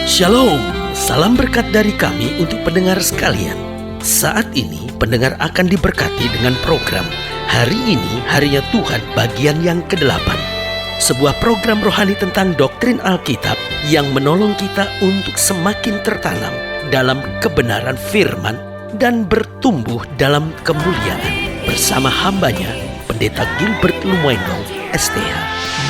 Shalom, salam berkat dari kami untuk pendengar sekalian. Saat ini pendengar akan diberkati dengan program Hari Ini Harinya Tuhan bagian yang ke-8. Sebuah program rohani tentang doktrin Alkitab yang menolong kita untuk semakin tertanam dalam kebenaran firman dan bertumbuh dalam kemuliaan. Bersama hambanya, Pendeta Gilbert Lumwendong, STH.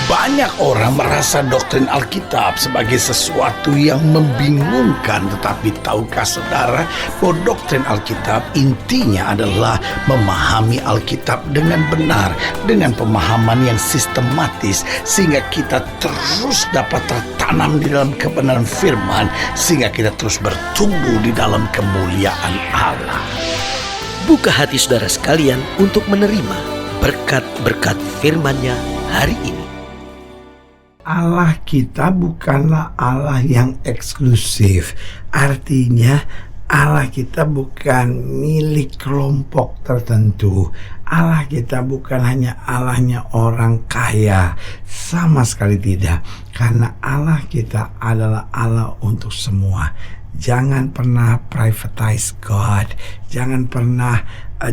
Banyak orang merasa doktrin Alkitab sebagai sesuatu yang membingungkan. Tetapi tahukah saudara bahwa doktrin Alkitab intinya adalah memahami Alkitab dengan benar, dengan pemahaman yang sistematis, sehingga kita terus dapat tertanam di dalam kebenaran firman, sehingga kita terus bertumbuh di dalam kemuliaan Allah. Buka hati saudara sekalian untuk menerima berkat-berkat firman-Nya hari ini. Allah kita bukanlah Allah yang eksklusif. Artinya Allah kita bukan milik kelompok tertentu. Allah kita bukan hanya Allahnya orang kaya. Sama sekali tidak. Karena Allah kita adalah Allah untuk semua. Jangan pernah privatize God. Jangan pernah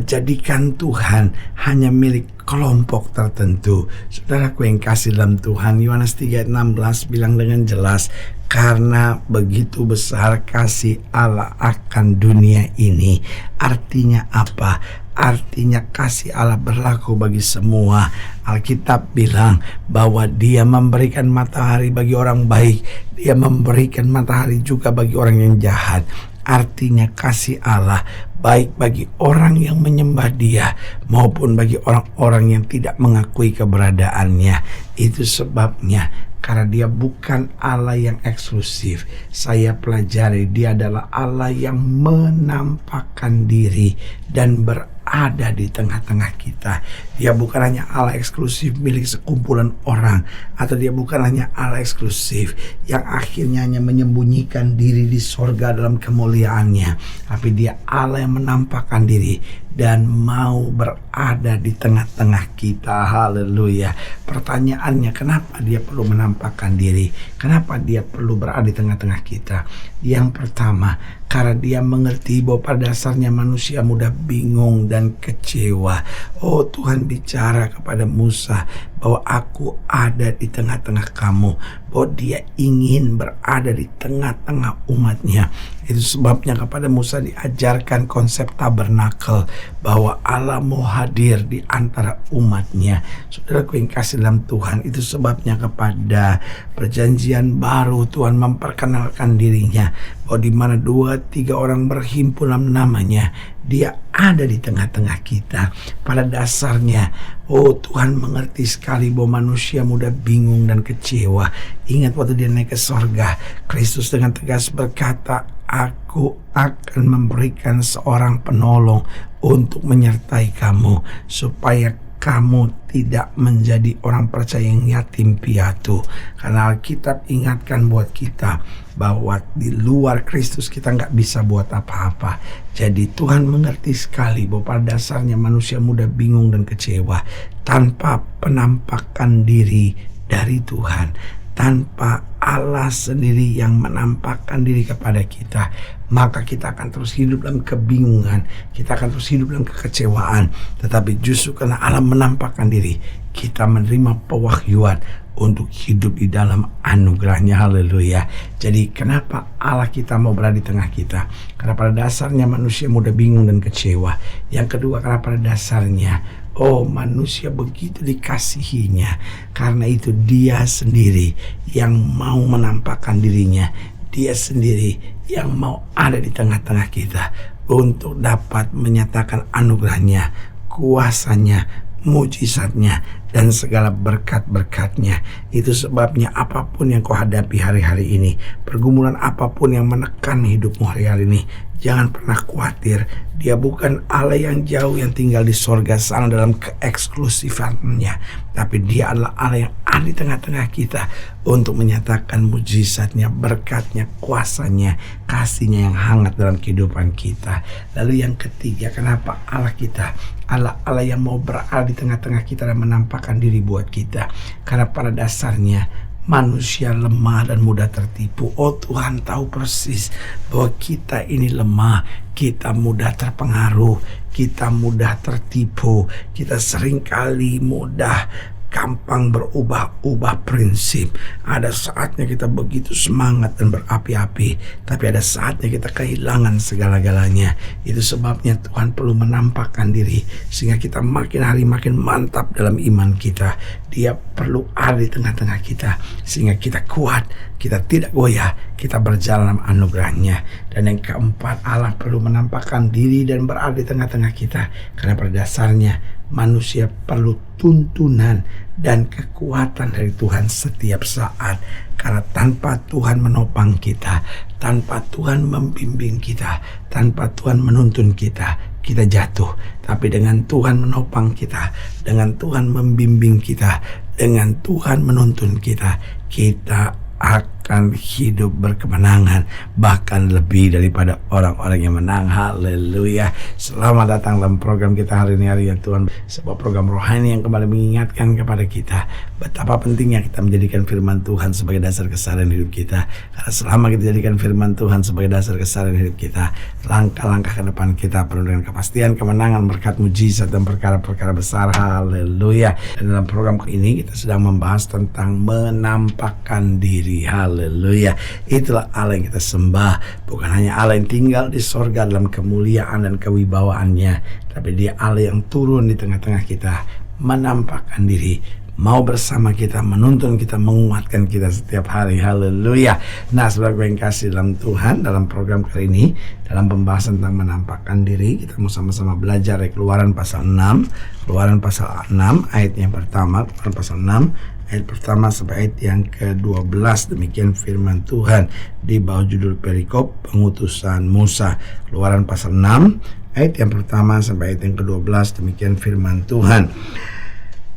jadikan Tuhan hanya milik kelompok tertentu. Saudaraku yang kasih dalam Tuhan, Yohanes 3:16 bilang dengan jelas, karena begitu besar kasih Allah akan dunia ini. Artinya apa? Artinya kasih Allah berlaku bagi semua. Alkitab bilang bahwa Dia memberikan matahari bagi orang baik, Dia memberikan matahari juga bagi orang yang jahat. Artinya kasih Allah baik bagi orang yang menyembah Dia maupun bagi orang-orang yang tidak mengakui keberadaannya. Itu sebabnya karena Dia bukan Allah yang eksklusif. Saya pelajari Dia adalah Allah yang menampakkan diri dan berada di tengah-tengah kita. Dia bukan hanya Allah eksklusif milik sekumpulan orang, atau Dia bukan hanya Allah eksklusif yang akhirnya hanya menyembunyikan diri di sorga dalam kemuliaannya, tapi Dia Allah yang menampakkan diri dan mau berada di tengah-tengah kita. Haleluya. Pertanyaannya, kenapa Dia perlu menampakkan diri? Kenapa Dia perlu berada di tengah-tengah kita? Yang pertama, karena Dia mengerti bahwa pada dasarnya manusia mudah bingung dan kecewa. Oh, Tuhan bicara kepada Musa bahwa aku ada di tengah-tengah kamu, bahwa Dia ingin berada di tengah-tengah umatnya. Itu sebabnya kepada Musa diajarkan konsep tabernakel, bahwa Allah mau hadir di antara umatnya. Saudaraku yang kasih dalam Tuhan, itu sebabnya kepada perjanjian baru Tuhan memperkenalkan dirinya, bahwa di mana 2-3 orang berhimpun dalam namanya, Dia ada di tengah-tengah kita. Pada dasarnya, oh Tuhan mengerti sekali bahwa manusia mudah bingung dan kecewa. Ingat waktu Dia naik ke sorga, Kristus dengan tegas berkata, aku akan memberikan seorang penolong untuk menyertai kamu, supaya kamu tidak menjadi orang percaya yang yatim piatu. Karena Alkitab ingatkan buat kita bahwa di luar Kristus kita nggak bisa buat apa-apa. Jadi Tuhan mengerti sekali bahwa pada dasarnya manusia mudah bingung dan kecewa tanpa penampakan diri dari Tuhan. Tanpa Allah sendiri yang menampakkan diri kepada kita, maka kita akan terus hidup dalam kebingungan, kita akan terus hidup dalam kekecewaan. Tetapi justru karena Allah menampakkan diri, kita menerima pewahyuan untuk hidup di dalam anugerahnya. Haleluya. Jadi kenapa Allah kita mau berada di tengah kita? Karena pada dasarnya manusia mudah bingung dan kecewa. Yang kedua, karena pada dasarnya manusia begitu dikasihinya. Karena itu Dia sendiri yang mau menampakkan dirinya. Dia sendiri yang mau ada di tengah-tengah kita untuk dapat menyatakan anugerahnya, kuasanya, mujizatnya, dan segala berkat-berkatnya. Itu sebabnya apapun yang kau hadapi hari-hari ini, pergumulan apapun yang menekan hidupmu hari-hari ini, jangan pernah khawatir. Dia bukan Allah yang jauh yang tinggal di sorga sana dalam keeksklusifannya, tapi Dia adalah Allah yang ada di tengah-tengah kita untuk menyatakan mujizatnya, berkatnya, kuasanya, kasihnya yang hangat dalam kehidupan kita. Lalu yang ketiga, kenapa Allah kita Allah yang mau berada di tengah-tengah kita dan menampakkan diri buat kita? Karena pada dasarnya manusia lemah dan mudah tertipu. Oh Tuhan tahu persis bahwa kita ini lemah, kita mudah terpengaruh, kita mudah tertipu, kita seringkali mudah gampang berubah-ubah prinsip. Ada saatnya kita begitu semangat dan berapi-api, tapi ada saatnya kita kehilangan segala-galanya. Itu sebabnya Tuhan perlu menampakkan diri sehingga kita makin hari makin mantap dalam iman kita. Dia perlu ada di tengah-tengah kita sehingga kita kuat, kita tidak goyah, kita berjalan dalam anugerahnya. Dan yang keempat, Allah perlu menampakkan diri dan berada di tengah-tengah kita karena pada dasarnya manusia perlu tuntunan dan kekuatan dari Tuhan setiap saat. Karena tanpa Tuhan menopang kita, tanpa Tuhan membimbing kita, tanpa Tuhan menuntun kita, kita jatuh. Tapi dengan Tuhan menopang kita, dengan Tuhan membimbing kita, dengan Tuhan menuntun kita, kita akan hidup berkemenangan, bahkan lebih daripada orang-orang yang menang. Haleluya. Selamat datang dalam program kita hari ini, hari ya Tuhan, sebuah program rohani yang kembali mengingatkan kepada kita betapa pentingnya kita menjadikan firman Tuhan sebagai dasar keseharian hidup kita. Karena selama kita jadikan firman Tuhan sebagai dasar keseharian hidup kita, langkah-langkah ke depan kita penuh dengan kepastian, kemenangan, berkat, mujizat, dan perkara-perkara besar. Haleluya. Dan dalam program ini kita sedang membahas tentang menampakkan diri. Haleluya. Itulah Allah yang kita sembah. Bukan hanya Allah yang tinggal di sorga dalam kemuliaan dan kewibawaannya, tapi Dia Allah yang turun di tengah-tengah kita, menampakkan diri, mau bersama kita, menuntun kita, menguatkan kita setiap hari. Haleluya. Nah, saudara yang kasih dalam Tuhan, dalam program kali ini, dalam pembahasan tentang menampakkan diri, kita mau sama-sama belajar dari Keluaran pasal 6. Keluaran pasal 6 ayat yang pertama. Keluaran pasal 6 ayat pertama sampai ayat yang ke-12. Demikian firman Tuhan di bawah judul perikop pengutusan Musa. Keluaran pasal 6 ayat yang pertama sampai ayat yang ke-12. Demikian firman Tuhan.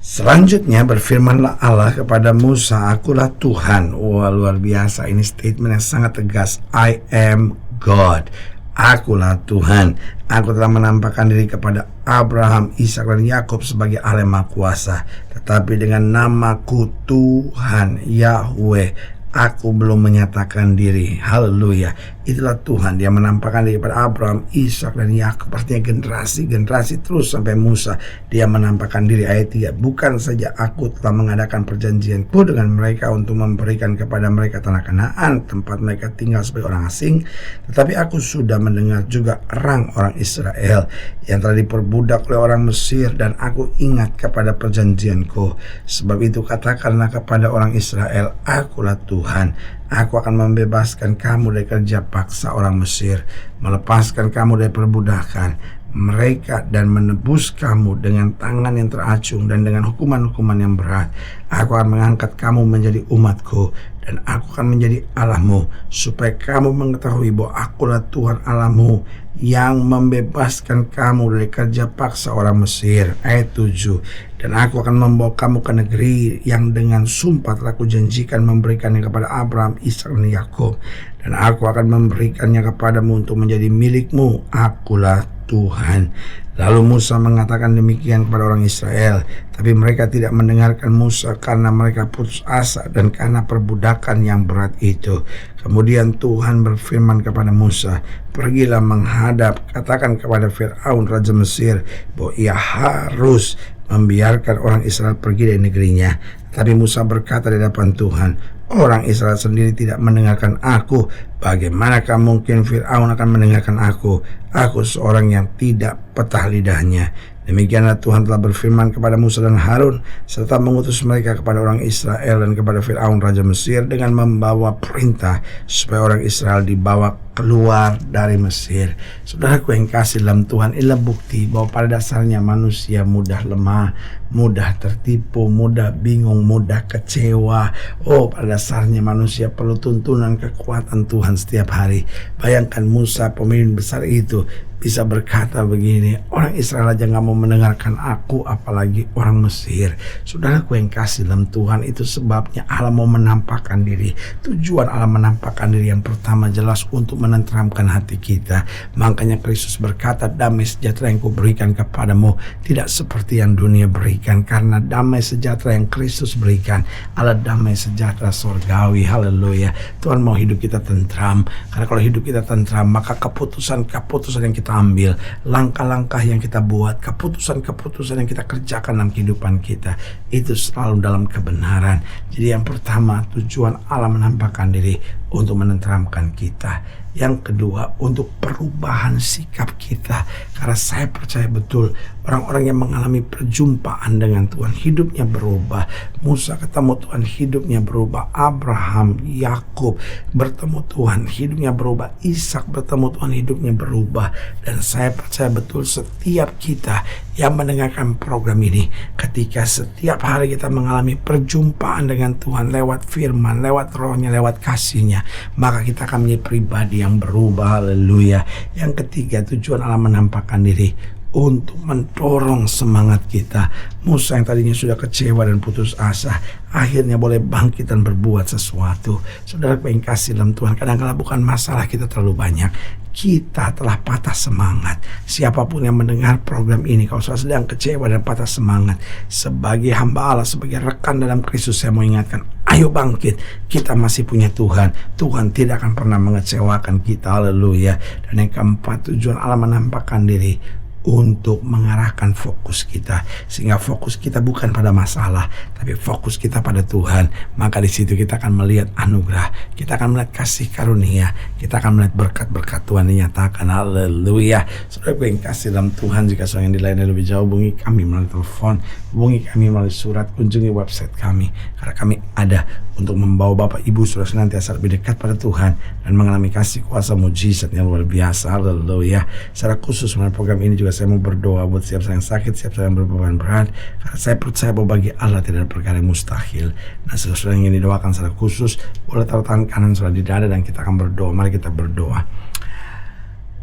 Selanjutnya berfirmanlah Allah kepada Musa, akulah Tuhan. Wah, luar biasa, ini statement yang sangat tegas. I am God. Akulah Tuhan. Aku telah menampakkan diri kepada Abraham, Ishak, dan Yakub sebagai Allah yang Maha Kuasa. Tetapi dengan namaku Tuhan Yahweh, aku belum menyatakan diri. Haleluya. Itulah Tuhan, Dia menampakkan diri kepada Abraham, Ishak, dan Yakub. Artinya generasi terus sampai Musa Dia menampakkan diri. Ayat 3, bukan saja aku telah mengadakan perjanjianku dengan mereka untuk memberikan kepada mereka tanah Kanaan, tempat mereka tinggal sebagai orang asing, tetapi aku sudah mendengar juga orang Israel yang telah diperbudak oleh orang Mesir, dan aku ingat kepada perjanjianku. Sebab itu katakanlah kepada orang Israel, akulah Tuhan. Aku akan membebaskan kamu dari kerja paksa orang Mesir, melepaskan kamu dari perbudakan mereka, dan menebus kamu dengan tangan yang teracung dan dengan hukuman-hukuman yang berat. Aku akan mengangkat kamu menjadi umatku, dan aku akan menjadi Allahmu, supaya kamu mengetahui bahwa akulah Tuhan Allahmu yang membebaskan kamu dari kerja paksa orang Mesir. Ayat 7, dan aku akan membawa kamu ke negeri yang dengan sumpah telah kujanjikan memberikannya kepada Abraham, Ishak, dan Yakub, dan aku akan memberikannya kepadamu untuk menjadi milikmu. Akulah Tuhan. Lalu Musa mengatakan demikian kepada orang Israel, tapi mereka tidak mendengarkan Musa karena mereka putus asa dan karena perbudakan yang berat itu. Kemudian Tuhan berfirman kepada Musa, pergilah menghadap, katakan kepada Firaun raja Mesir bahwa ia harus membiarkan orang Israel pergi dari negerinya. Tapi Musa berkata di hadapan Tuhan, orang Israel sendiri tidak mendengarkan aku. Bagaimanakah mungkin Firaun akan mendengarkan aku? Aku seorang yang tidak petah lidahnya. Demikianlah Tuhan telah berfirman kepada Musa dan Harun, serta mengutus mereka kepada orang Israel dan kepada Firaun raja Mesir dengan membawa perintah supaya orang Israel dibawa keluar dari Mesir. Saudaraku yang kasih dalam Tuhan, inilah bukti bahwa pada dasarnya manusia mudah lemah, mudah tertipu, mudah bingung, mudah kecewa. Oh, pada dasarnya manusia perlu tuntunan kekuatan Tuhan setiap hari. Bayangkan Musa, pemimpin besar itu, bisa berkata begini, orang Israel aja gak mau mendengarkan aku, apalagi orang Mesir. Saudaraku yang kasih dalam Tuhan, itu sebabnya Allah mau menampakkan diri. Tujuan Allah menampakkan diri yang pertama jelas untuk menenteramkan hati kita. Makanya Kristus berkata, damai sejahtera yang kuberikan kepadamu tidak seperti yang dunia berikan. Karena damai sejahtera yang Kristus berikan adalah damai sejahtera surgawi. Haleluya. Tuhan mau hidup kita tentram. Karena kalau hidup kita tentram, maka keputusan-keputusan yang kita ambil, langkah-langkah yang kita buat, keputusan-keputusan yang kita kerjakan dalam kehidupan kita, itu selalu dalam kebenaran. Jadi yang pertama, tujuan Allah menampakkan diri untuk menenteramkan kita. Yang kedua, untuk perubahan sikap kita. Karena saya percaya betul orang-orang yang mengalami perjumpaan dengan Tuhan, hidupnya berubah. Musa ketemu Tuhan, hidupnya berubah. Abraham, Yakub bertemu Tuhan, hidupnya berubah. Ishak bertemu Tuhan, hidupnya berubah. Dan saya percaya betul setiap kita yang mendengarkan program ini, ketika setiap hari kita mengalami perjumpaan dengan Tuhan lewat firman, lewat rohnya, lewat kasihnya, maka kita akan menjadi pribadi yang berubah. Haleluya. Yang ketiga, tujuan Allah menampakkan diri untuk mendorong semangat kita. Musa yang tadinya sudah kecewa dan putus asa, akhirnya boleh bangkit dan berbuat sesuatu. Saudara yang kasih dalam Tuhan, kadang-kadang bukan masalah kita terlalu banyak, kita telah patah semangat. Siapapun yang mendengar program ini, kalau saudara sedang kecewa dan patah semangat, sebagai hamba Allah, sebagai rekan dalam Kristus, saya mau ingatkan, ayo bangkit. Kita masih punya Tuhan. Tuhan tidak akan pernah mengecewakan kita. Haleluya. Dan yang keempat, tujuan Allah menampakkan diri untuk mengarahkan fokus kita, sehingga fokus kita bukan pada masalah, tapi fokus kita pada Tuhan. Maka di situ kita akan melihat anugerah, kita akan melihat kasih karunia, kita akan melihat berkat-berkat Tuhan dinyatakan. Haleluya. Saudara yang kasih dalam Tuhan, jika saudara yang dilayani lebih jauh, hubungi kami melalui telepon, hubungi kami melalui surat, kunjungi website kami, karena kami ada untuk membawa Bapak Ibu saudara senantiasa lebih dekat pada Tuhan dan mengalami kasih kuasa mujizat yang luar biasa. Haleluya. Secara khusus melalui program ini juga saya mau berdoa buat siapa yang sakit, siapa yang berbeban berat, karena saya percaya bahwa bagi Allah tidak ada perkara yang mustahil. Nah, saudara yang ingin didoakan secara khusus, boleh taruh tangan kanan saudara di dada dan kita akan berdoa. Mari kita berdoa.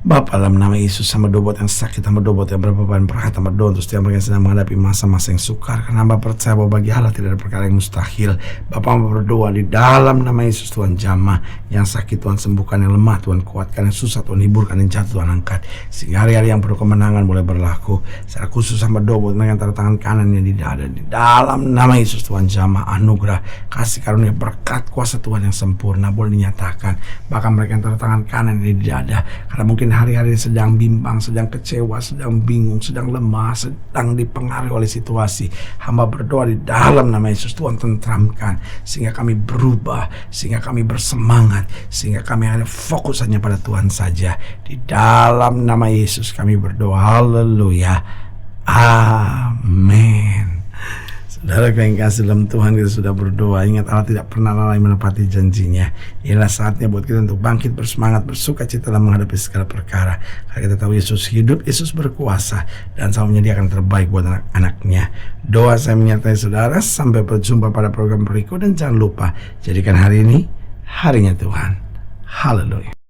Bapa, dalam nama Yesus, hamba doa buat yang sakit, hamba doa buat yang berbeban berat, hamba doa untuk setiap mereka yang sedang menghadapi masa-masa yang sukar, karena hamba percaya bahwa bagi Allah tidak ada perkara yang mustahil. Bapa, hamba berdoa di dalam nama Yesus, Tuhan jamah yang sakit, Tuhan sembuhkan, yang lemah Tuhan kuatkan, yang susah Tuhan hiburkan, yang jatuh Tuhan angkat, sehingga hari-hari yang penuh kemenangan boleh berlaku. Secara khusus hamba doa buat mereka yang taruh tangan kanannya di dada, di dalam nama Yesus, Tuhan jamah anugerah, kasih karunia, berkat kuasa Tuhan yang sempurna boleh dinyatakan. Bahkan mereka yang taruh tangan kanan di dada, karena mungkin hari-hari sedang bimbang, sedang kecewa, sedang bingung, sedang lemah, sedang dipengaruhi oleh situasi, hamba berdoa di dalam nama Yesus, Tuhan tentramkan, sehingga kami berubah, sehingga kami bersemangat, sehingga kami hanya fokus hanya pada Tuhan saja. Di dalam nama Yesus kami berdoa. Haleluya. Amin. Saudara yang kasih dalam Tuhan, kita sudah berdoa. Ingat, Allah tidak pernah lalai menepati janjinya. Inilah saatnya buat kita untuk bangkit, bersemangat, bersuka cita dalam menghadapi segala perkara. Karena kita tahu Yesus hidup, Yesus berkuasa, dan selalu menyediakan terbaik buat anak-anaknya. Doa saya menyertai saudara. Sampai berjumpa pada program berikut, dan jangan lupa jadikan hari ini harinya Tuhan. Haleluya.